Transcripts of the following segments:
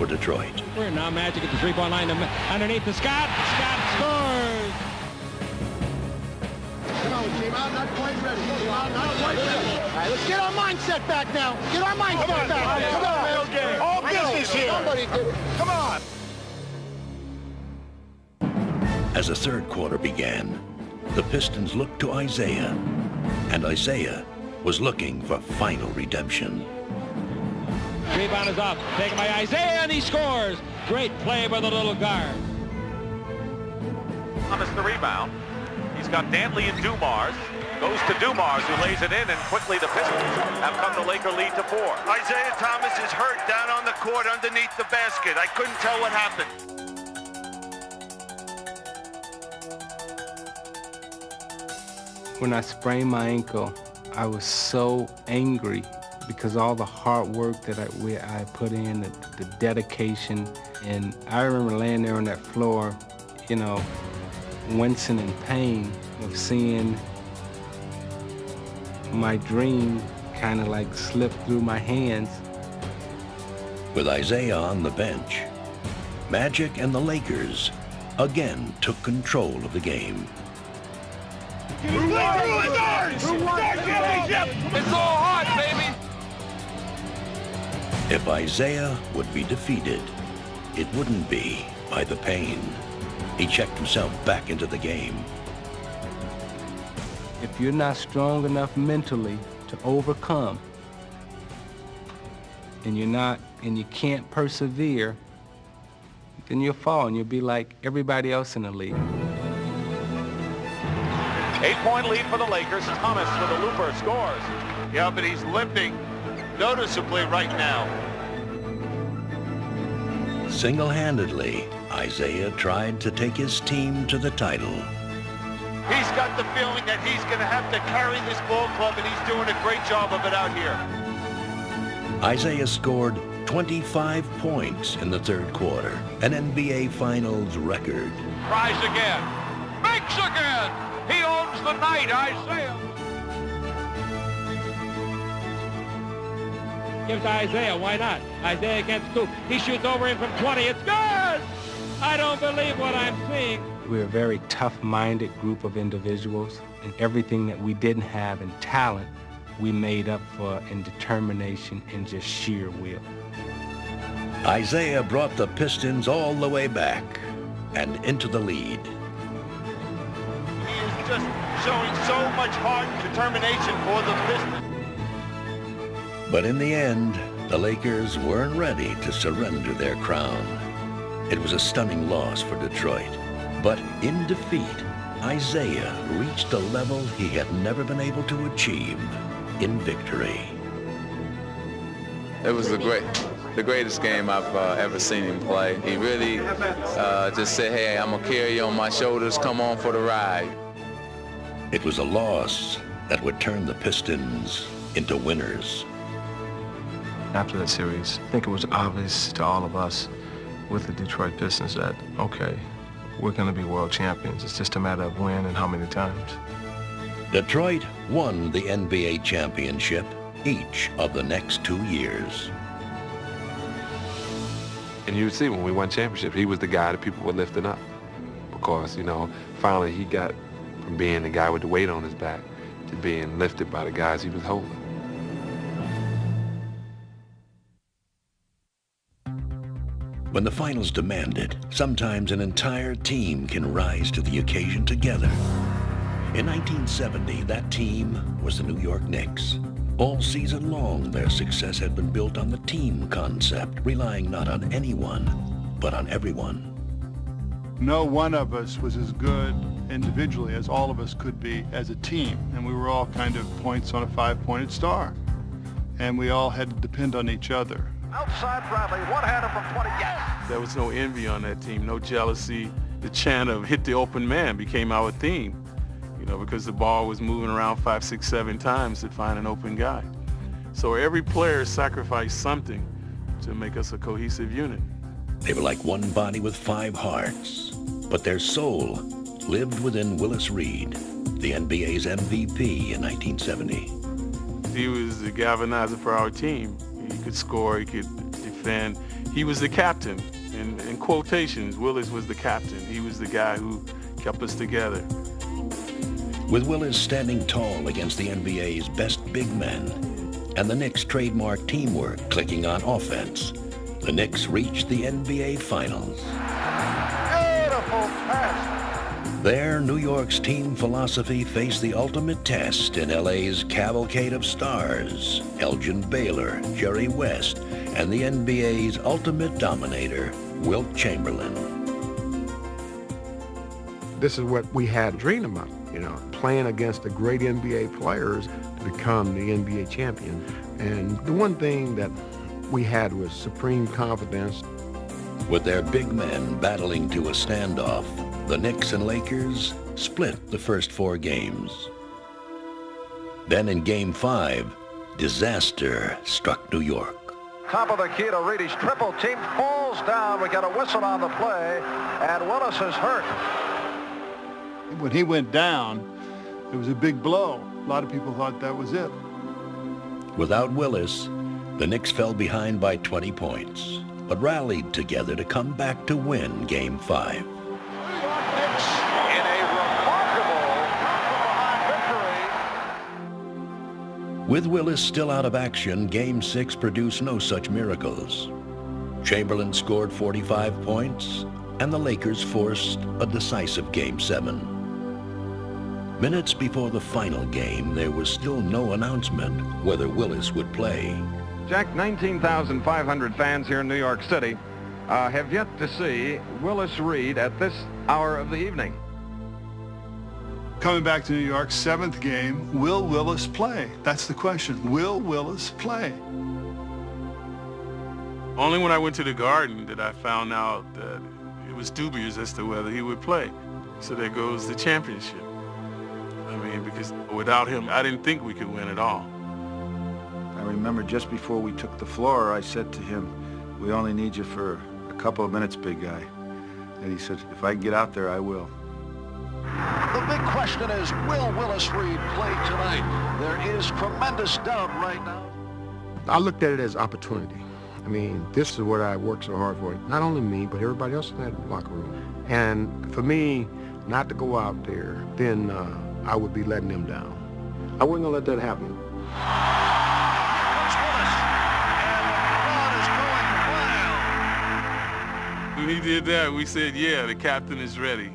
for Detroit. We're now Magic at the three-point line underneath the Scott. Scott scores! Come on, team out, not quite ready. Team out, not quite ready. All right, let's get our mindset back now. Get our mindset back. Come on, man. Okay. All business here. Somebody did it. Come on. As the third quarter began, the Pistons looked to Isaiah, and Isaiah was looking for final redemption. Rebound is up, taken by Isaiah, and he scores. Great play by the little guard. Thomas the rebound. He's got Dantley and Dumars. Goes to Dumars, who lays it in, and quickly the Pistons have come the Laker lead to 4. Isaiah Thomas is hurt down on the court underneath the basket. I couldn't tell what happened. When I sprained my ankle, I was so angry because all the hard work that I put in, the dedication, and I remember laying there on that floor, you know, wincing in pain of seeing my dream kind of like slip through my hands. With Isaiah on the bench, Magic and the Lakers again took control of the game. It's all hot, baby. If Isaiah would be defeated, it wouldn't be by the pain. He checked himself back into the game. If you're not strong enough mentally to overcome, and you can't persevere, then you'll fall and you'll be like everybody else in the league. 8-point lead for the Lakers. Thomas with a looper scores. Yeah, but he's limping noticeably right now. Single-handedly, Isaiah tried to take his team to the title. He's got the feeling that he's going to have to carry this ball club, and he's doing a great job of it out here. Isaiah scored 25 points in the third quarter, an NBA Finals record. Tries again. Makes again. He owns the night, Isaiah. Gives to Isaiah, why not? Isaiah against Scoop. He shoots over in from 20, it's good! I don't believe what I'm seeing. We're a very tough-minded group of individuals, and everything that we didn't have in talent, we made up for in determination and just sheer will. Isaiah brought the Pistons all the way back and into the lead. He is just showing so much heart and determination for the Pistons. But in the end, the Lakers weren't ready to surrender their crown. It was a stunning loss for Detroit. But in defeat, Isaiah reached a level he had never been able to achieve in victory. It was the greatest game I've ever seen him play. He really just said, hey, I'm gonna carry you on my shoulders, come on for the ride. It was a loss that would turn the Pistons into winners. After that series, I think it was obvious to all of us with the Detroit Pistons that, okay, we're going to be world champions. It's just a matter of when and how many times. Detroit won the NBA championship each of the next 2 years. And you would see when we won championships, he was the guy that people were lifting up. Because, you know, finally he got from being the guy with the weight on his back to being lifted by the guys he was holding. When the finals demand it, sometimes an entire team can rise to the occasion together. In 1970, that team was the New York Knicks. All season long, their success had been built on the team concept, relying not on anyone, but on everyone. No one of us was as good individually as all of us could be as a team, and we were all kind of points on a five-pointed star, and we all had to depend on each other. Outside Bradley, one-hander from 20, yes! There was no envy on that team, no jealousy. The chant of hit the open man became our theme, you know, because the ball was moving around 5, 6, 7 times to find an open guy. So every player sacrificed something to make us a cohesive unit. They were like one body with 5 hearts, but their soul lived within Willis Reed, the NBA's MVP in 1970. He was the galvanizer for our team. He could score, he could defend, he was the captain. In quotations, Willis was the captain. He was the guy who kept us together. With Willis standing tall against the NBA's best big men and the Knicks' trademark teamwork clicking on offense, the Knicks reached the NBA Finals. Beautiful pass. There, New York's team philosophy faced the ultimate test in LA's cavalcade of stars, Elgin Baylor, Jerry West, and the NBA's ultimate dominator, Wilt Chamberlain. This is what we had dreamed about, you know, playing against the great NBA players to become the NBA champion. And the one thing that we had was supreme confidence. With their big men battling to a standoff, the Knicks and Lakers split the first 4 games. Then in Game 5, disaster struck New York. Top of the key to Reedy's triple team, falls down. We got a whistle on the play, and Willis is hurt. When he went down, it was a big blow. A lot of people thought that was it. Without Willis, the Knicks fell behind by 20 points, but rallied together to come back to win Game 5. With Willis still out of action, Game 6 produced no such miracles. Chamberlain scored 45 points, and the Lakers forced a decisive Game 7. Minutes before the final game, there was still no announcement whether Willis would play. Jack, 19,500 fans here in New York City have yet to see Willis Reed at this hour of the evening. Coming back to New York, 7th game, will Willis play? That's the question. Will Willis play? Only when I went to the Garden did I found out that it was dubious as to whether he would play. So there goes the championship. I mean, because without him, I didn't think we could win at all. I remember just before we took the floor, I said to him, "We only need you for a couple of minutes, big guy." And he said, "If I can get out there, I will." The big question is, will Willis Reed play tonight? There is tremendous doubt right now. I looked at it as opportunity. I mean, this is what I worked so hard for. Not only me, but everybody else in that locker room. And for me not to go out there, then I would be letting them down. I wasn't gonna let that happen. When he did that, we said, yeah, the captain is ready.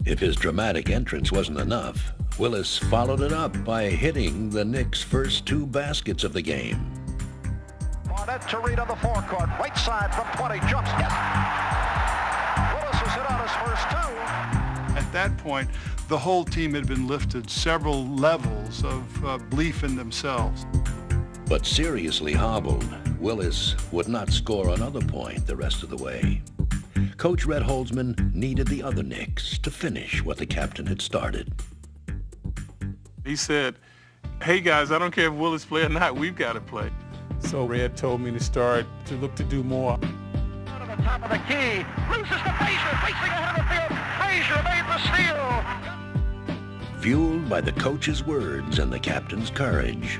If his dramatic entrance wasn't enough, Willis followed it up by hitting the Knicks' first 2 baskets of the game. Barnett to Reed on the forecourt, right side from 20, jumps, yes! Willis has hit on his first 2. At that point, the whole team had been lifted several levels of belief in themselves. But seriously hobbled, Willis would not score another point the rest of the way. Coach Red Holzman needed the other Knicks to finish what the captain had started. He said, "Hey guys, I don't care if Willis play or not, we've got to play." So Red told me to start to look to do more. Out of the top of the key, loses to Frazier, racing over the field. Frazier made the steal. Fueled by the coach's words and the captain's courage,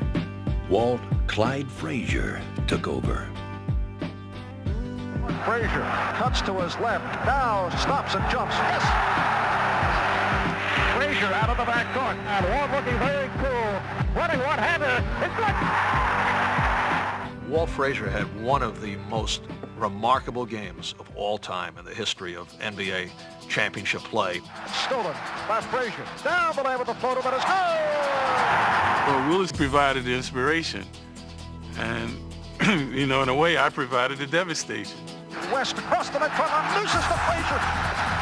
Walt Clyde Frazier took over. Frazier cuts to his left, now stops and jumps, yes! Frazier out of the back court, and Walt looking very cool, running one-hander, it's good! Walt Frazier had one of the most remarkable games of all time in the history of NBA championship play. Stolen by Frazier, down the lane with the floater, but it's good! Well, Willis provided the inspiration, and, you know, in a way, I provided the devastation. West across the midcourt, loses to Frazier,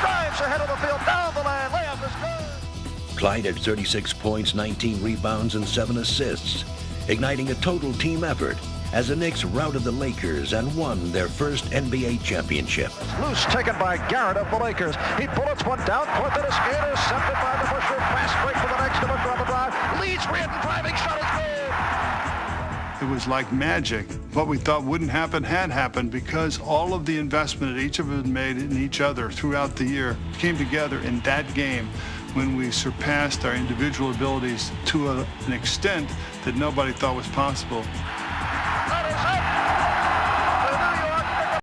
drives ahead of the field, down the lane, layup is good. Clyde had 36 points, 19 rebounds, and 7 assists, igniting a total team effort as the Knicks routed the Lakers and won their first NBA championship. Loose taken by Garrett of the Lakers. He bullets one down court that is intercepted by the Busher. Fast break for the next to on the drive. Leads Reardon, driving shot is good. It was like magic. What we thought wouldn't happen had happened because all of the investment that each of us made in each other throughout the year came together in that game when we surpassed our individual abilities to an extent that nobody thought was possible.